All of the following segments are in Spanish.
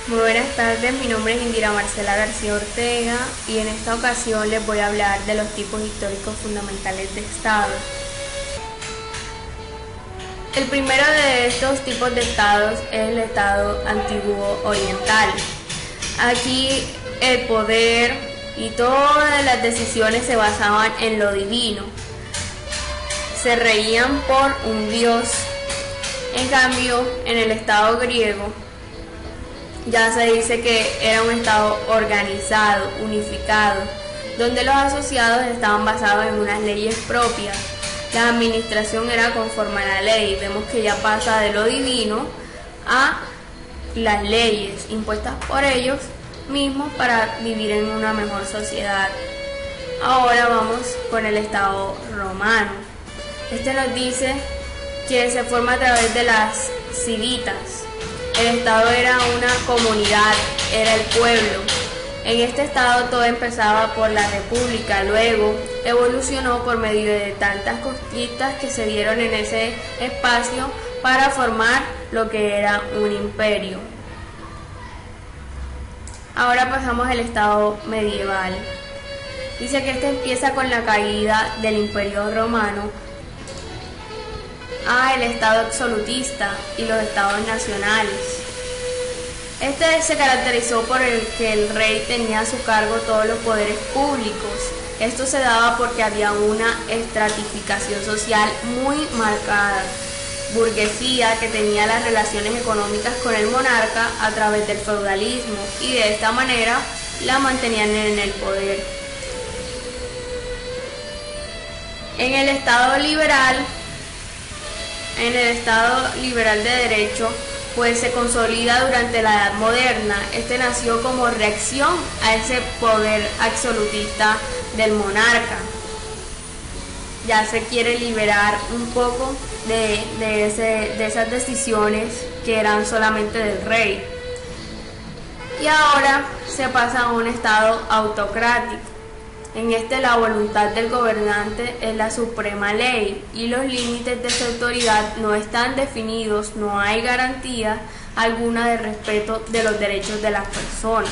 Muy buenas tardes, mi nombre es Indira Marcela García Ortega y en esta ocasión les voy a hablar de los tipos históricos fundamentales de Estado. El primero de estos tipos de estados es el Estado antiguo oriental. Aquí el poder y todas las decisiones se basaban en lo divino. Se regían por un dios. En cambio, en el Estado griego, ya se dice que era un estado organizado, unificado, donde los asociados estaban basados en unas leyes propias. La administración era conforme a la ley. Vemos que ya pasa de lo divino a las leyes impuestas por ellos mismos para vivir en una mejor sociedad. Ahora vamos con el Estado romano. Este nos dice que se forma a través de las civitas. El Estado era una comunidad, era el pueblo. En este Estado todo empezaba por la República, luego evolucionó por medio de tantas conquistas que se dieron en ese espacio para formar lo que era un imperio. Ahora pasamos al Estado medieval. Dice que este empieza con la caída del Imperio Romano el Estado absolutista y los estados nacionales. Este se caracterizó por el que el rey tenía a su cargo todos los poderes públicos. Esto se daba porque había una estratificación social muy marcada. Burguesía que tenía las relaciones económicas con el monarca a través del feudalismo y de esta manera la mantenían en el poder. En el Estado liberal de derecho, pues se consolida durante la Edad Moderna. Este nació como reacción a ese poder absolutista del monarca. Ya se quiere liberar un poco de esas decisiones que eran solamente del rey. Y ahora se pasa a un Estado autocrático. En este la voluntad del gobernante es la suprema ley y los límites de su autoridad no están definidos, no hay garantía alguna de respeto de los derechos de las personas.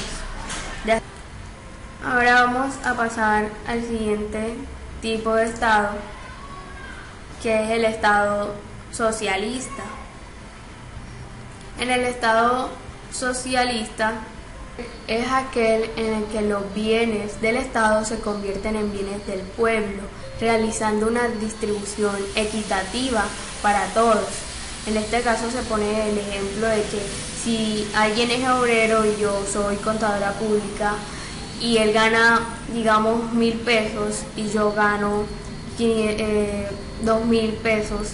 Ahora vamos a pasar al siguiente tipo de Estado, que es el Estado socialista. En el Estado socialista es aquel en el que los bienes del Estado se convierten en bienes del pueblo, realizando una distribución equitativa para todos. En este caso se pone el ejemplo de que si alguien es obrero y yo soy contadora pública y él gana, digamos, 1.000 pesos y yo gano 2.000 pesos,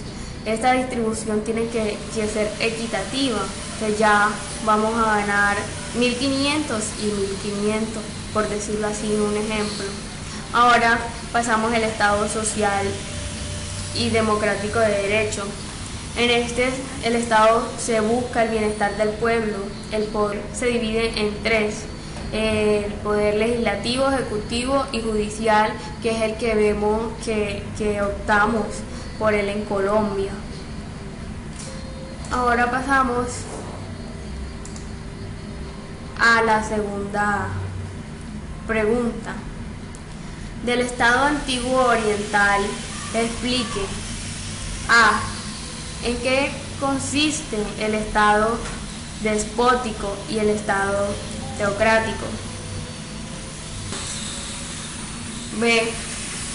esta distribución tiene que ser equitativa, que ya vamos a ganar 1.500 y 1.500, por decirlo así, un ejemplo. Ahora pasamos al Estado social y democrático de derecho. En este, el Estado se busca el bienestar del pueblo. El poder se divide en tres: el poder legislativo, ejecutivo y judicial, que es el que vemos que optamos por él en Colombia. Ahora pasamos a la segunda pregunta. Del Estado antiguo oriental, explique A. ¿En qué consiste el Estado despótico y el Estado teocrático? B.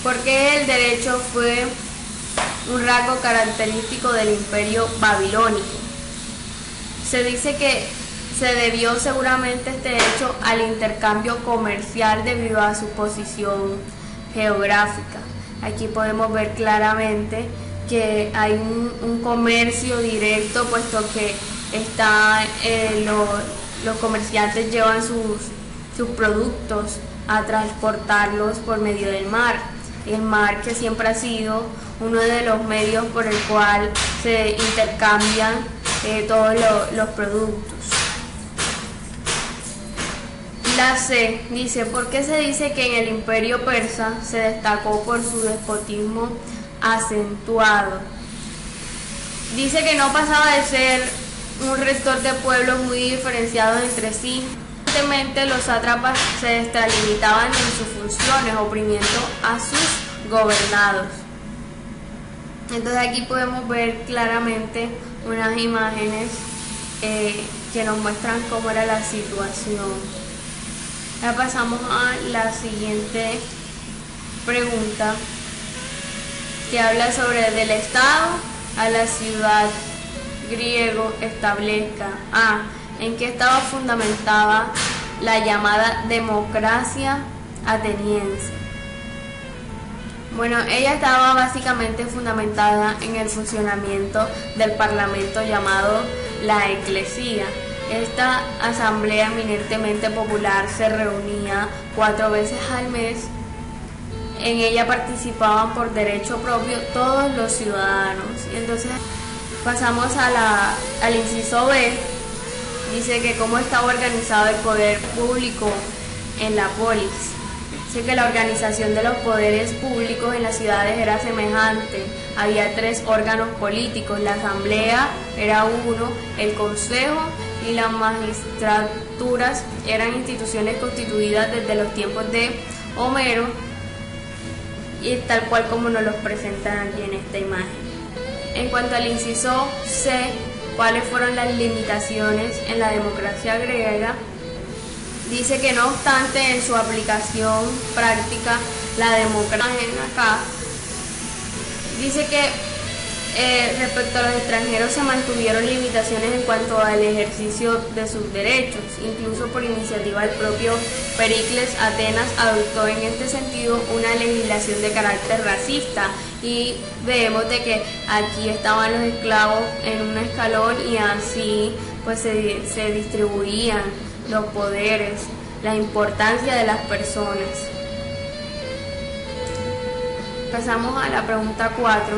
¿Por qué el derecho fue un rasgo característico del imperio babilónico? Se dice que se debió seguramente este hecho al intercambio comercial debido a su posición geográfica. Aquí podemos ver claramente que hay un comercio directo, puesto que los comerciantes llevan sus productos a transportarlos por medio del mar. El mar, que siempre ha sido uno de los medios por el cual se intercambian todos los productos. La C dice: ¿por qué se dice que en el imperio persa se destacó por su despotismo acentuado? Dice que no pasaba de ser un rector de pueblos muy diferenciados entre sí. Constantemente los sátrapas se extralimitaban en sus funciones, oprimiendo a sus gobernados. Entonces aquí podemos ver claramente unas imágenes que nos muestran cómo era la situación. Ya pasamos a la siguiente pregunta, que habla sobre del Estado a la ciudad griego establezca. ¿En qué estaba fundamentada la llamada democracia ateniense? Bueno, ella estaba básicamente fundamentada en el funcionamiento del parlamento llamado la eclesía. Esta asamblea eminentemente popular se reunía 4 veces al mes. En ella participaban por derecho propio todos los ciudadanos. Entonces pasamos al inciso B. Dice que cómo estaba organizado el poder público en la polis. Dice que la organización de los poderes públicos en las ciudades era semejante. Había 3 órganos políticos: la asamblea era uno, el consejo y las magistraturas eran instituciones constituidas desde los tiempos de Homero, y tal cual como nos los presentan aquí en esta imagen. En cuanto al inciso C, ¿cuáles fueron las limitaciones en la democracia griega? Dice que no obstante en su aplicación práctica, la democracia acá, dice que respecto a los extranjeros se mantuvieron limitaciones en cuanto al ejercicio de sus derechos. Incluso por iniciativa del propio Pericles, Atenas adoptó en este sentido una legislación de carácter racista, y vemos de que aquí estaban los esclavos en un escalón y así pues se distribuían los poderes, la importancia de las personas. Pasamos a la pregunta 4,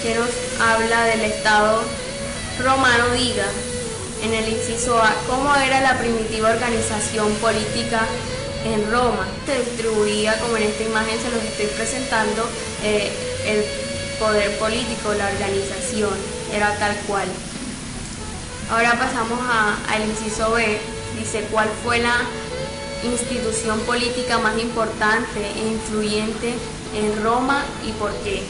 que nos habla del Estado romano. Diga, en el inciso A, ¿cómo era la primitiva organización política en Roma? Se distribuía, como en esta imagen se los estoy presentando, el poder político, la organización, era tal cual. Ahora pasamos al inciso B. Dice, ¿cuál fue la institución política más importante e influyente en Roma y por qué?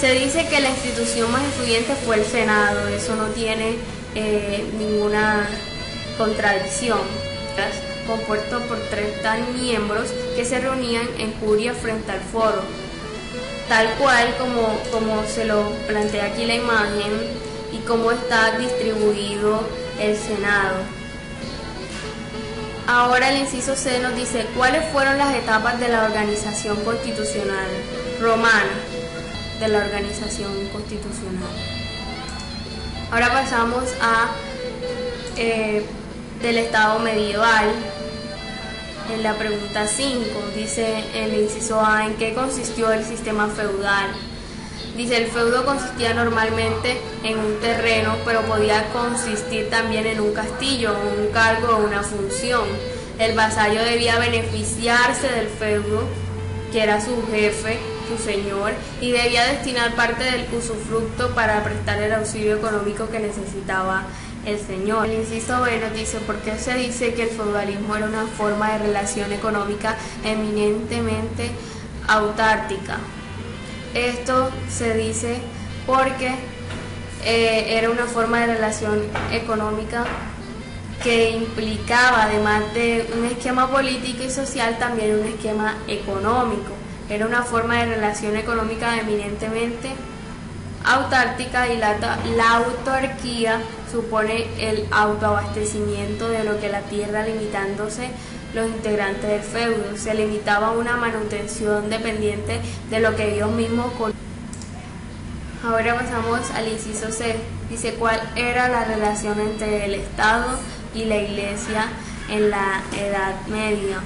Se dice que la institución más influyente fue el Senado. Eso no tiene ninguna contradicción. Compuesto por 30 miembros que se reunían en curia frente al foro, tal cual como se lo plantea aquí la imagen y cómo está distribuido el Senado. Ahora el inciso C nos dice cuáles fueron las etapas de la organización constitucional romana, de la organización constitucional. Ahora pasamos a del Estado medieval. En la pregunta 5 dice el inciso A, ¿en qué consistió el sistema feudal? Dice, el feudo consistía normalmente en un terreno, pero podía consistir también en un castillo, un cargo o una función. El vasallo debía beneficiarse del feudo, que era su jefe, su señor, y debía destinar parte del usufructo para prestar el auxilio económico que necesitaba el señor. El inciso B nos dice, ¿por qué se dice que el feudalismo era una forma de relación económica eminentemente autárquica? Esto se dice porque era una forma de relación económica que implicaba, además de un esquema político y social, también un esquema económico. Era una forma de relación económica eminentemente autárquica, y la autarquía supone el autoabastecimiento de lo que la tierra, limitándose los integrantes del feudo. Se limitaba a una manutención dependiente de lo que ellos mismos. Ahora pasamos al inciso C. Dice, ¿cuál era la relación entre el Estado y la Iglesia en la Edad Media?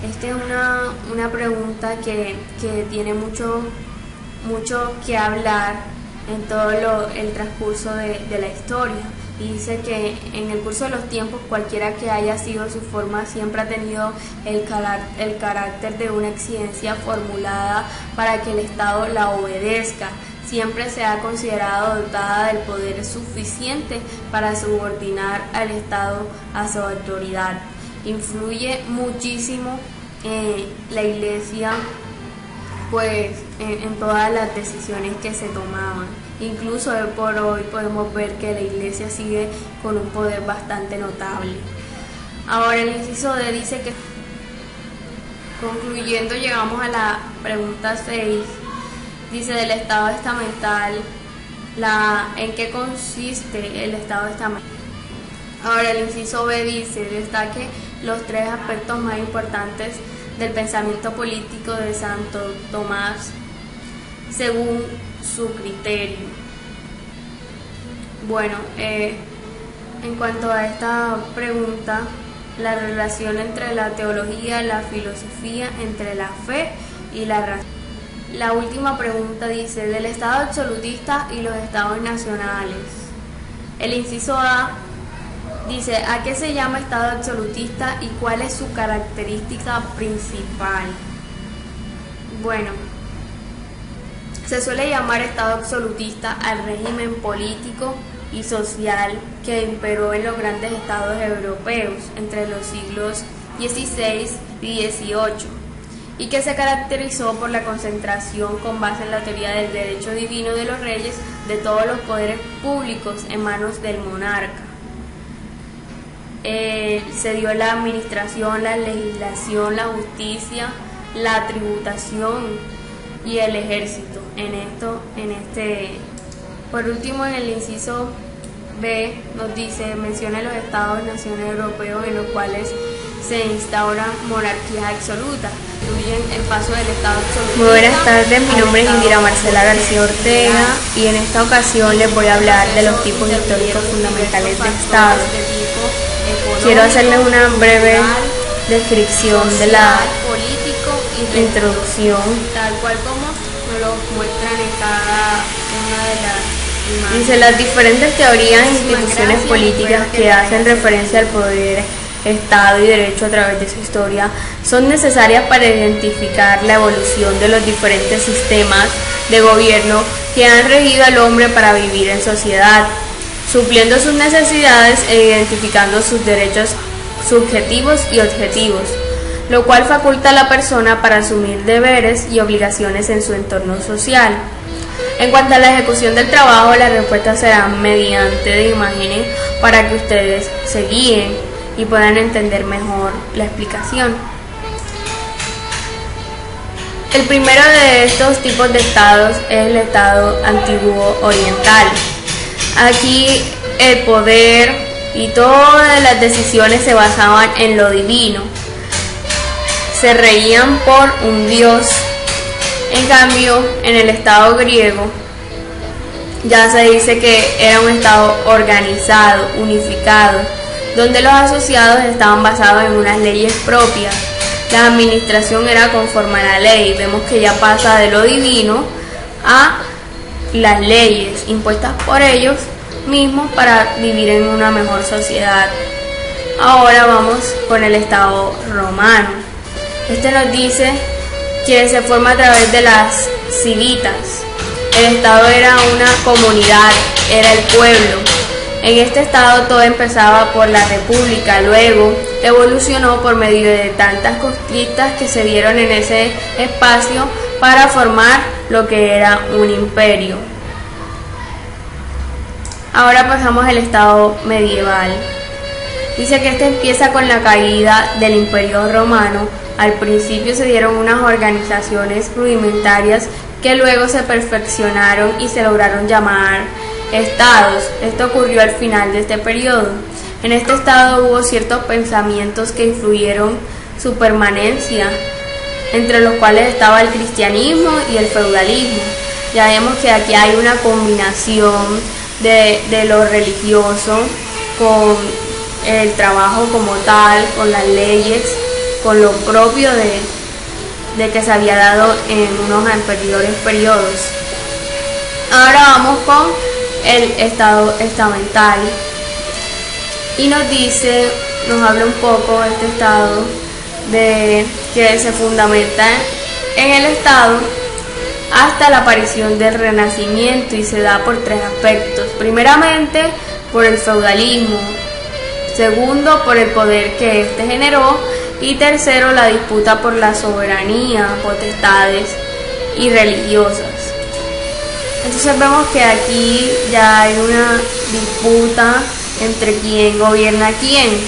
Esta es una pregunta que tiene mucho que hablar en todo el transcurso de la historia. Y dice que en el curso de los tiempos, cualquiera que haya sido su forma, siempre ha tenido el carácter de una exigencia formulada para que el Estado la obedezca, siempre se ha considerado dotada del poder suficiente para subordinar al Estado a su autoridad. Influye muchísimo la Iglesia, pues, en todas las decisiones que se tomaban. Incluso hoy por hoy podemos ver que la Iglesia sigue con un poder bastante notable. Ahora el inciso D dice que, concluyendo, llegamos a la pregunta 6. Dice del Estado estamental, ¿en qué consiste el Estado estamental? Ahora el inciso B dice, destaque los 3 aspectos más importantes del pensamiento político de Santo Tomás según su criterio. Bueno, en cuanto a esta pregunta, la relación entre la teología, la filosofía, entre la fe y la razón. La última pregunta dice, del Estado absolutista y los Estados nacionales. El inciso A dice, ¿a qué se llama Estado absolutista y cuál es su característica principal? Bueno, se suele llamar Estado absolutista al régimen político y social que imperó en los grandes estados europeos entre los siglos XVI y XVIII y que se caracterizó por la concentración con base en la teoría del derecho divino de los reyes de todos los poderes públicos en manos del monarca. Se dio la administración, la legislación, la justicia, la tributación y el ejército. Por último, en el inciso B nos dice, menciona los estados-nación europeos en los cuales se instauran monarquías absolutas, incluyen el paso del Estado absoluto. Muy buenas tardes, mi nombre es Indira Marcela García Ortega y en esta ocasión les voy a hablar de los tipos históricos fundamentales de Estado. Quiero hacerles una breve descripción de la introducción, tal cual como nos lo muestran en cada una de las imágenes. Dice, las diferentes teorías e instituciones políticas que hacen referencia al poder, Estado y derecho a través de su historia son necesarias para identificar la evolución de los diferentes sistemas de gobierno que han regido al hombre para vivir en sociedad, supliendo sus necesidades e identificando sus derechos subjetivos y objetivos, lo cual faculta a la persona para asumir deberes y obligaciones en su entorno social. En cuanto a la ejecución del trabajo, las respuestas serán mediante de imágenes para que ustedes se guíen y puedan entender mejor la explicación. El primero de estos tipos de estados es el estado antiguo oriental. Aquí el poder y todas las decisiones se basaban en lo divino. Se regían por un dios. En cambio, en el estado griego ya se dice que era un estado organizado, unificado, donde los asociados estaban basados en unas leyes propias. La administración era conforme a la ley. Vemos que ya pasa de lo divino a las leyes impuestas por ellos mismos para vivir en una mejor sociedad. Ahora vamos con el Estado romano. Este nos dice que se forma a través de las civitas. El Estado era una comunidad, era el pueblo. En este estado todo empezaba por la república, luego evolucionó por medio de tantas conquistas que se dieron en ese espacio para formar lo que era un imperio. Ahora pasamos al estado medieval. Dice que este empieza con la caída del Imperio Romano. Al principio se dieron unas organizaciones rudimentarias que luego se perfeccionaron y se lograron llamar estados. Esto ocurrió al final de este periodo. En este estado hubo ciertos pensamientos que influyeron su permanencia, entre los cuales estaba el cristianismo y el feudalismo. Ya vemos que aquí hay una combinación de lo religioso con el trabajo como tal, con las leyes, con lo propio de que se había dado en unos anteriores periodos. Ahora vamos con el estado estamental y nos habla un poco de este estado de que se fundamenta en el Estado hasta la aparición del Renacimiento, y se da por tres aspectos. Primeramente, por el feudalismo. Segundo, por el poder que éste generó. Y tercero, la disputa por la soberanía, potestades y religiosas. Entonces vemos que aquí ya hay una disputa entre quién gobierna a quién.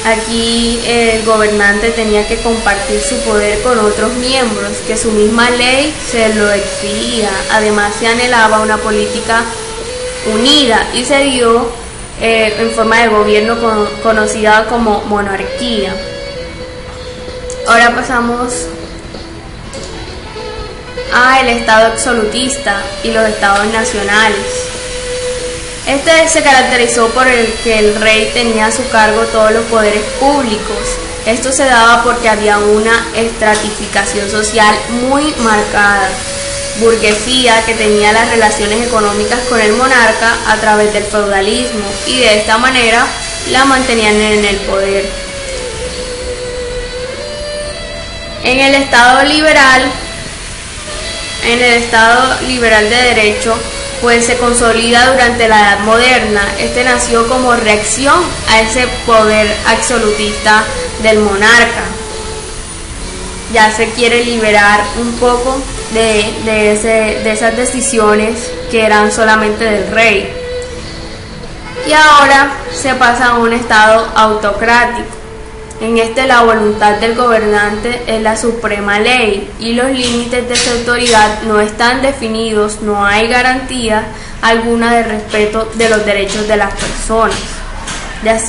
Aquí el gobernante tenía que compartir su poder con otros miembros, que su misma ley se lo exigía. Además se anhelaba una política unida y se dio en forma de gobierno conocida como monarquía. Ahora pasamos al Estado absolutista y los estados nacionales. Este se caracterizó por el que el rey tenía a su cargo todos los poderes públicos. Esto se daba porque había una estratificación social muy marcada. Burguesía que tenía las relaciones económicas con el monarca a través del feudalismo, y de esta manera la mantenían en el poder. En el Estado liberal de derecho, pues se consolida durante la Edad Moderna. Este nació como reacción a ese poder absolutista del monarca. Ya se quiere liberar un poco de esas decisiones que eran solamente del rey. Y ahora se pasa a un Estado autocrático. En este la voluntad del gobernante es la suprema ley y los límites de su autoridad no están definidos, no hay garantía alguna de respeto de los derechos de las personas.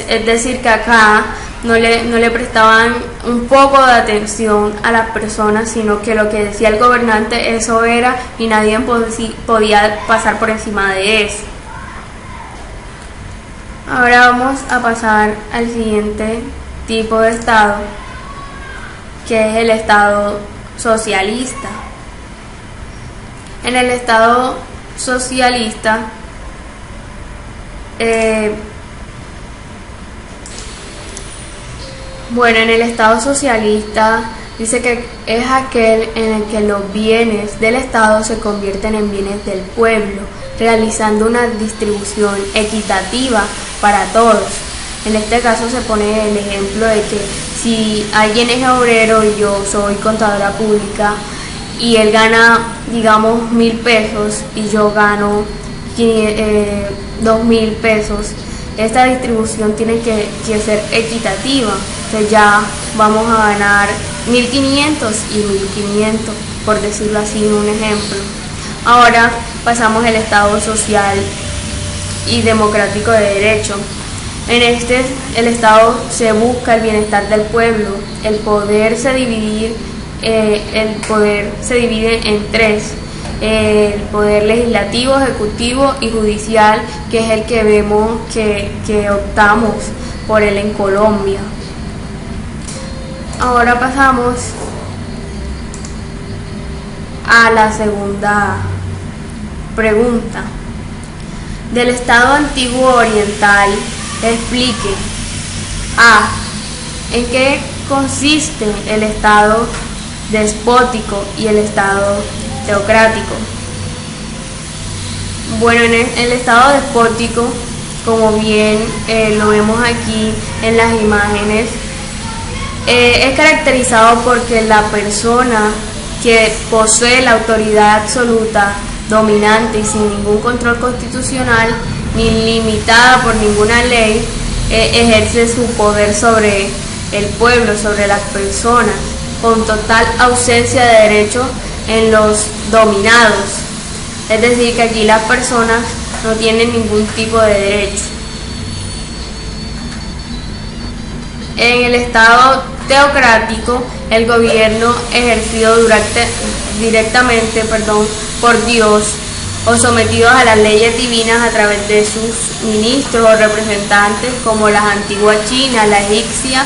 Es decir, que acá no le prestaban un poco de atención a las personas, sino que lo que decía el gobernante, eso era, y nadie podía pasar por encima de eso. Ahora vamos a pasar al siguiente tipo de Estado, que es el Estado socialista. En el Estado socialista en el Estado socialista dice que es aquel en el que los bienes del Estado se convierten en bienes del pueblo, realizando una distribución equitativa para todos. En este caso se pone el ejemplo de que si alguien es obrero y yo soy contadora pública y él gana, digamos, 1,000 pesos y yo gano 2,000 pesos, esta distribución tiene que ser equitativa. Entonces ya vamos a ganar 1,500 y 1,500, por decirlo así, un ejemplo. Ahora pasamos al Estado social y democrático de derecho. En este, el Estado se busca el bienestar del pueblo. El poder se divide en tres: el poder legislativo, ejecutivo y judicial, que es el que vemos que optamos por él en Colombia. Ahora pasamos a la segunda pregunta. Del Estado antiguo oriental, explique A. ¿En qué consiste el Estado despótico y el Estado teocrático? Bueno, en el Estado despótico, como bien lo vemos aquí en las imágenes, es caracterizado porque la persona que posee la autoridad absoluta, dominante y sin ningún control constitucional ni limitada por ninguna ley, ejerce su poder sobre el pueblo, sobre las personas, con total ausencia de derechos en los dominados. Es decir, que aquí las personas no tienen ningún tipo de derecho. En el Estado teocrático, el gobierno ejercido directamente por Dios, o sometidos a las leyes divinas a través de sus ministros o representantes, como las antiguas China, la egipcia,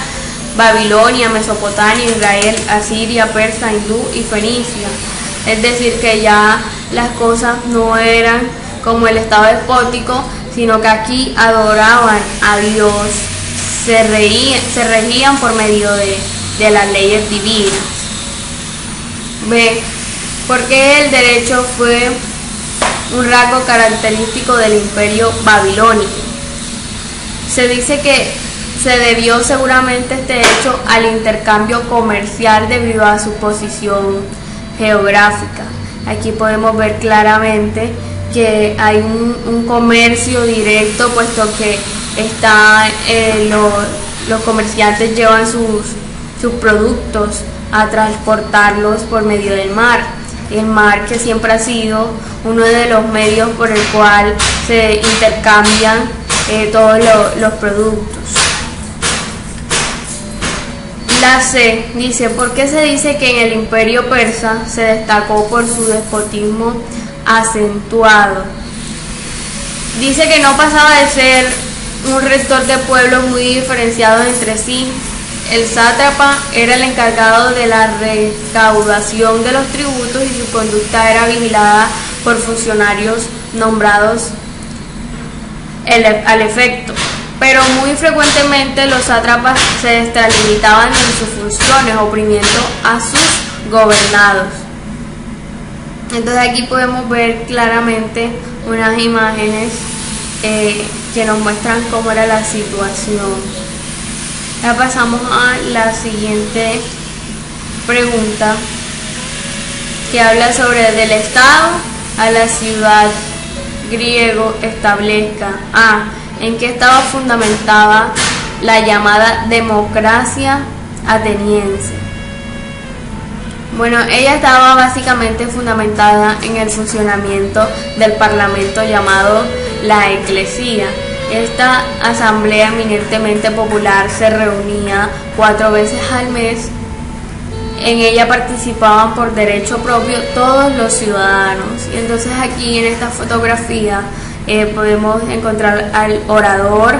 Babilonia, Mesopotamia, Israel, Asiria, Persa, Hindú y Fenicia. Es decir, que ya las cosas no eran como el Estado despótico, sino que aquí adoraban a Dios, se regían por medio de las leyes divinas. B. porque el derecho fue un rasgo característico del imperio babilónico. Se dice que se debió seguramente este hecho al intercambio comercial debido a su posición geográfica. Aquí podemos ver claramente que hay un comercio directo, puesto que los comerciantes llevan sus productos a transportarlos por medio del mar. El mar, que siempre ha sido uno de los medios por el cual se intercambian todos los productos. La C dice: ¿por qué se dice que en el imperio persa se destacó por su despotismo acentuado? Dice que no pasaba de ser un rector de pueblos muy diferenciados entre sí. El sátrapa era el encargado de la recaudación de los tributos y su conducta era vigilada por funcionarios nombrados al efecto. Pero muy frecuentemente los sátrapas se extralimitaban en sus funciones, oprimiendo a sus gobernados. Entonces aquí podemos ver claramente unas imágenes que nos muestran cómo era la situación. Ya pasamos a la siguiente pregunta, que habla sobre del Estado a la ciudad griego establezca. ¿En qué estaba fundamentada la llamada democracia ateniense? Bueno, ella estaba básicamente fundamentada en el funcionamiento del parlamento llamado la eclesía. Esta asamblea eminentemente popular se reunía 4 veces al mes. En ella participaban por derecho propio todos los ciudadanos. Y entonces aquí en esta fotografía podemos encontrar al orador.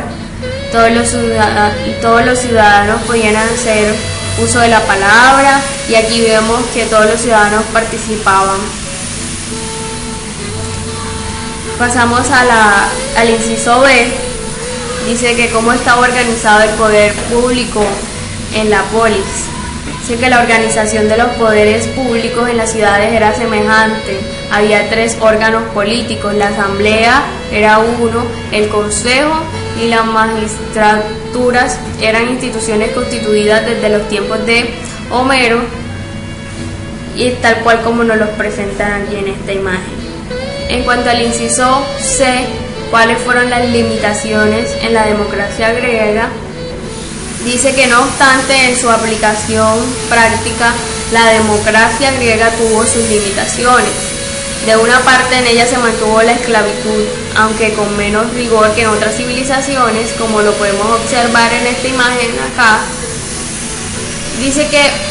Todos los ciudadanos podían hacer uso de la palabra, y aquí vemos que todos los ciudadanos participaban. Pasamos al inciso B. Dice que cómo estaba organizado el poder público en la polis. Dice que la organización de los poderes públicos en las ciudades era semejante. Había 3 órganos políticos: la asamblea era uno, el consejo y las magistraturas eran instituciones constituidas desde los tiempos de Homero, y tal cual como nos los presentan aquí en esta imagen. En cuanto al inciso C, ¿cuáles fueron las limitaciones en la democracia griega? Dice que no obstante en su aplicación práctica, la democracia griega tuvo sus limitaciones. De una parte, en ella se mantuvo la esclavitud, aunque con menos rigor que en otras civilizaciones, como lo podemos observar en esta imagen acá. Dice que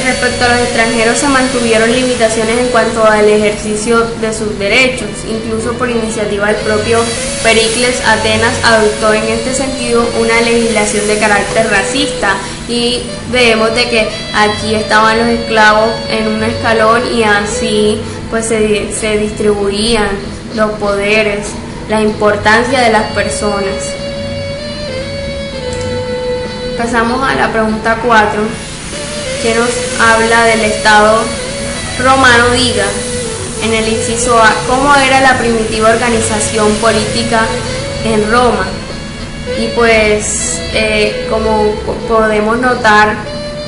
respecto a los extranjeros se mantuvieron limitaciones en cuanto al ejercicio de sus derechos. Incluso por iniciativa del propio Pericles, Atenas adoptó en este sentido una legislación de carácter racista, y vemos de que aquí estaban los esclavos en un escalón y así pues se distribuían los poderes, la importancia de las personas. Pasamos a la pregunta 4, que nos habla del Estado romano. Diga, en el inciso A, ¿cómo era la primitiva organización política en Roma? Y pues como podemos notar,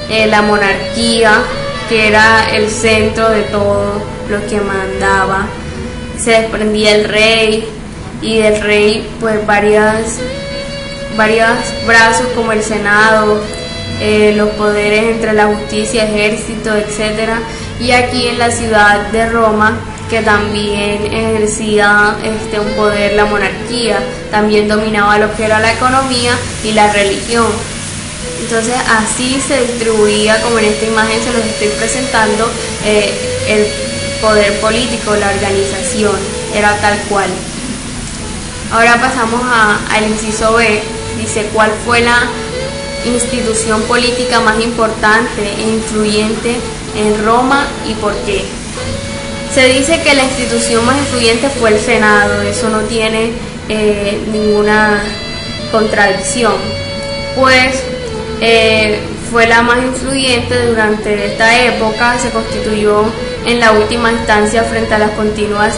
la monarquía, que era el centro de todo lo que mandaba, se desprendía el rey, y del rey pues varios brazos como el Senado, los poderes entre la justicia, ejército, etcétera. Y aquí en la ciudad de Roma, que también ejercía un poder la monarquía, también dominaba lo que era la economía y la religión. Entonces así se distribuía, como en esta imagen se los estoy presentando, el poder político, la organización, era tal cual. Ahora pasamos al inciso B. Dice, ¿cuál fue la institución política más importante e influyente en Roma y por qué? Se dice que la institución más influyente fue el Senado. Eso no tiene ninguna contradicción, pues fue la más influyente durante esta época. Se constituyó en la última instancia frente a las continuas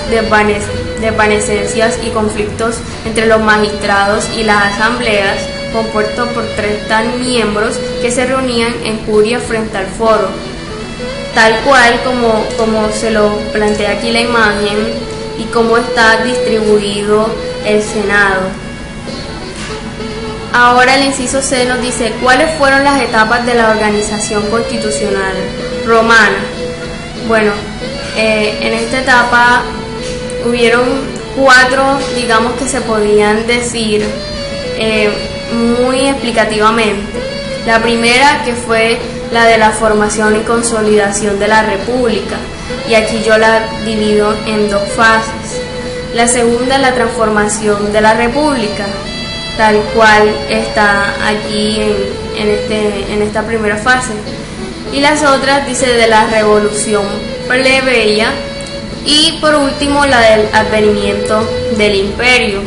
desvanecencias y conflictos entre los magistrados y las asambleas, compuesto por 30 miembros que se reunían en curia frente al foro, tal cual como se lo plantea aquí la imagen y cómo está distribuido el Senado. Ahora el inciso C nos dice cuáles fueron las etapas de la organización constitucional romana. Bueno, en esta etapa hubieron 4, digamos, que se podían decir muy explicativamente. La primera, que fue la de la formación y consolidación de la República, y aquí yo la divido en 2 fases. La segunda, la transformación de la República, tal cual está aquí en esta primera fase. Y las otras, dice, de la revolución plebeya, y por último la del advenimiento del imperio.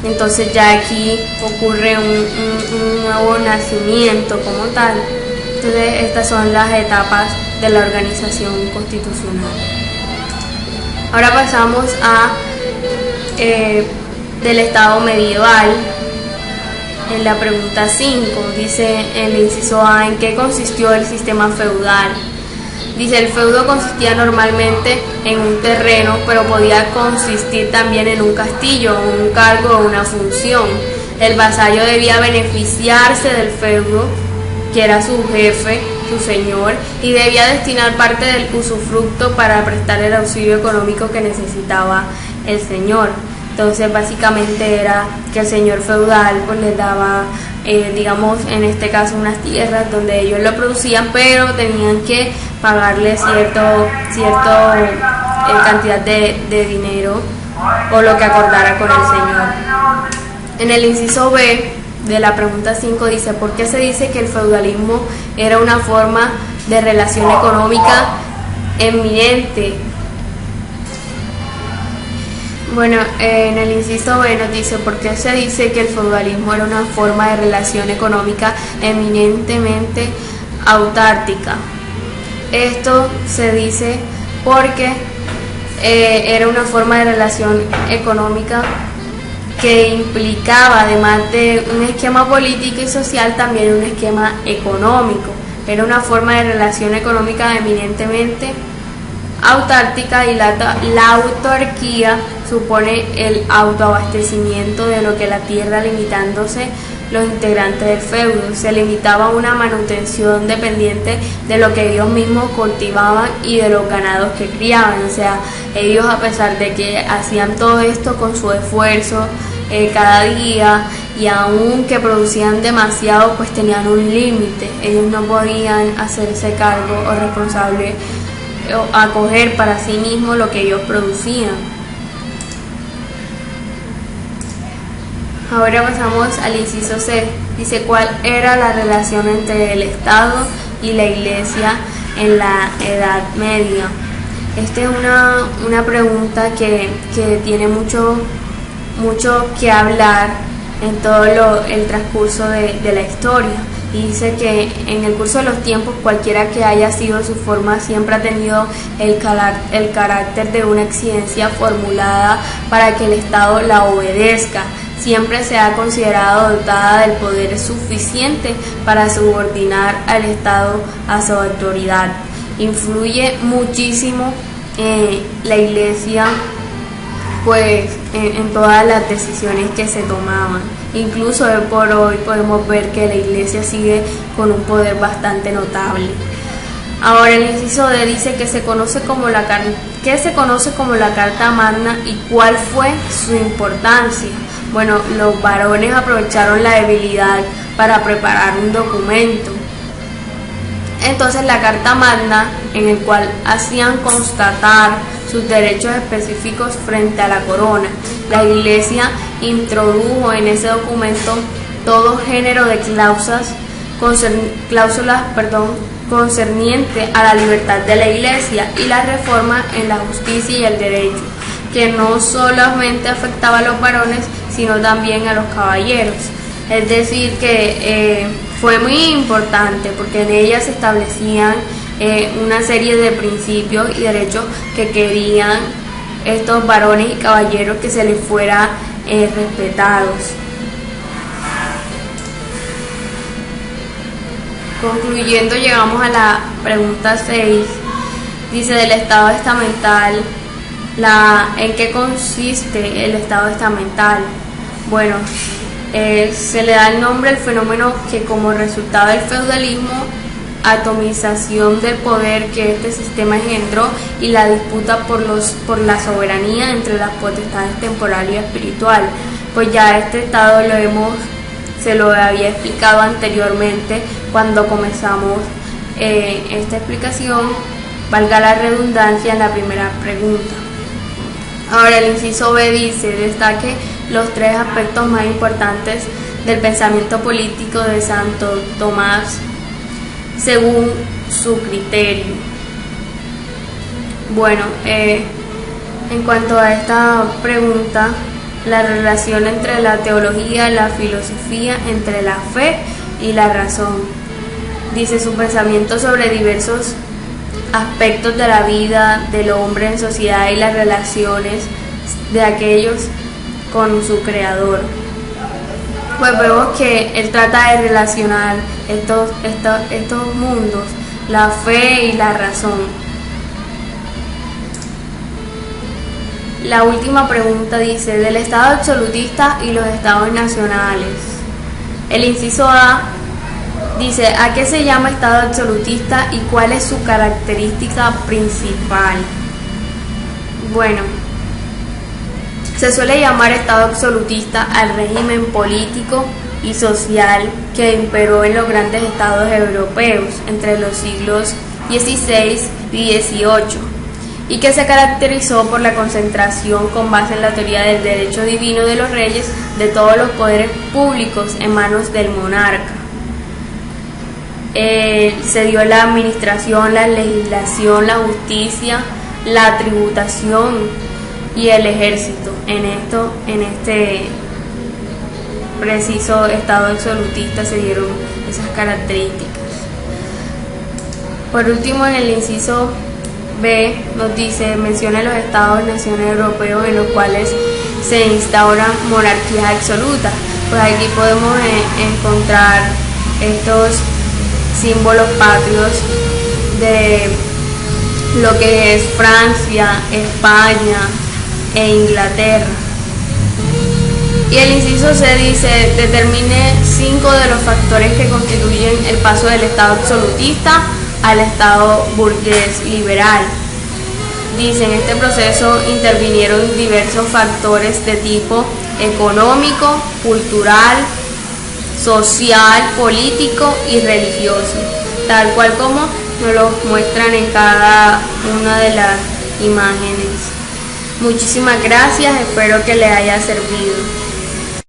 Entonces ya aquí ocurre un nuevo nacimiento como tal. Entonces estas son las etapas de la organización constitucional. Ahora pasamos a del Estado medieval. En la pregunta 5 dice el inciso A, ¿en qué consistió el sistema feudal? Dice, el feudo consistía normalmente en un terreno, pero podía consistir también en un castillo, un cargo o una función. El vasallo debía beneficiarse del feudo, que era su jefe, su señor, y debía destinar parte del usufructo para prestar el auxilio económico que necesitaba el señor. Entonces básicamente era que el señor feudal pues les daba, digamos, en este caso unas tierras donde ellos lo producían, pero tenían que pagarle cierta cantidad de dinero o lo que acordara con el señor. En el inciso B de la pregunta 5 dice, ¿por qué se dice que el feudalismo era una forma de relación económica eminente? Bueno, en el inciso B nos dice, ¿por qué se dice que el feudalismo era una forma de relación económica eminentemente autárquica? Esto se dice porque era una forma de relación económica que implicaba, además de un esquema político y social, también un esquema económico. Era una forma de relación económica eminentemente autárquica, y la autarquía supone el autoabastecimiento de lo que la tierra, limitándose los integrantes del feudo. Se limitaba a una manutención dependiente de lo que ellos mismos cultivaban y de los ganados que criaban. O sea, ellos, a pesar de que hacían todo esto con su esfuerzo cada día, y aun que producían demasiado, pues tenían un límite. Ellos no podían hacerse cargo o responsable o acoger para sí mismos lo que ellos producían. Ahora pasamos al inciso C. Dice, ¿cuál era la relación entre el Estado y la Iglesia en la Edad Media? Esta es una pregunta que tiene mucho que hablar en todo el transcurso de la historia. Y dice que en el curso de los tiempos, cualquiera que haya sido su forma, siempre ha tenido el carácter de una exigencia formulada para que el Estado la obedezca. Siempre se ha considerado dotada del poder suficiente para subordinar al Estado a su autoridad. Influye muchísimo la Iglesia, pues, en todas las decisiones que se tomaban. Incluso hoy por hoy podemos ver que la Iglesia sigue con un poder bastante notable. Ahora el inciso D dice que se conoce como la Carta Magna y cuál fue su importancia. Bueno, los varones aprovecharon la debilidad para preparar un documento. Entonces la Carta Magna, en el cual hacían constatar sus derechos específicos frente a la corona. La Iglesia introdujo en ese documento todo género de cláusulas concerniente a la libertad de la Iglesia y la reforma en la justicia y el derecho, que no solamente afectaba a los varones, sino también a los caballeros. Es decir, que fue muy importante porque en ella se establecían una serie de principios y derechos que querían estos varones y caballeros que se les fuera respetados. Concluyendo, llegamos a la pregunta 6. Dice, del estado estamental, ¿en qué consiste el estado estamental? Bueno, se le da el nombre al fenómeno que, como resultado del feudalismo, atomización del poder que este sistema engendró y la disputa por la soberanía entre las potestades temporal y espiritual. Pues ya este estado se lo había explicado anteriormente cuando comenzamos esta explicación, valga la redundancia, en la primera pregunta. Ahora el inciso B dice, destaque los 3 aspectos más importantes del pensamiento político de Santo Tomás según su criterio. Bueno, en cuanto a esta pregunta, la relación entre la teología y la filosofía, entre la fe y la razón. Dice, su pensamiento sobre diversos aspectos de la vida del hombre en sociedad y las relaciones de aquellos con su creador. Pues vemos que él trata de relacionar estos mundos, la fe y la razón. La última pregunta dice, del estado absolutista y los estados nacionales. El inciso A dice, ¿a qué se llama estado absolutista y cuál es su característica principal? Bueno, se suele llamar estado absolutista al régimen político y social que imperó en los grandes estados europeos entre los siglos XVI y XVIII y que se caracterizó por la concentración con base en la teoría del derecho divino de los reyes de todos los poderes públicos en manos del monarca. Se dio la administración, la legislación, la justicia, la tributación y el ejército en este preciso estado absolutista se dieron esas características. Por último, en el inciso B nos dice, menciona los estados-naciones europeos en los cuales se instauran monarquías absolutas. Pues aquí podemos encontrar estos símbolos patrios de lo que es Francia, España e Inglaterra. Y el inciso C dice, determine 5 de los factores que constituyen el paso del estado absolutista al estado burgués liberal. Dice, en este proceso intervinieron diversos factores de tipo económico, cultural, social, político y religioso, tal cual como nos lo muestran en cada una de las imágenes. Muchísimas gracias, espero que les haya servido.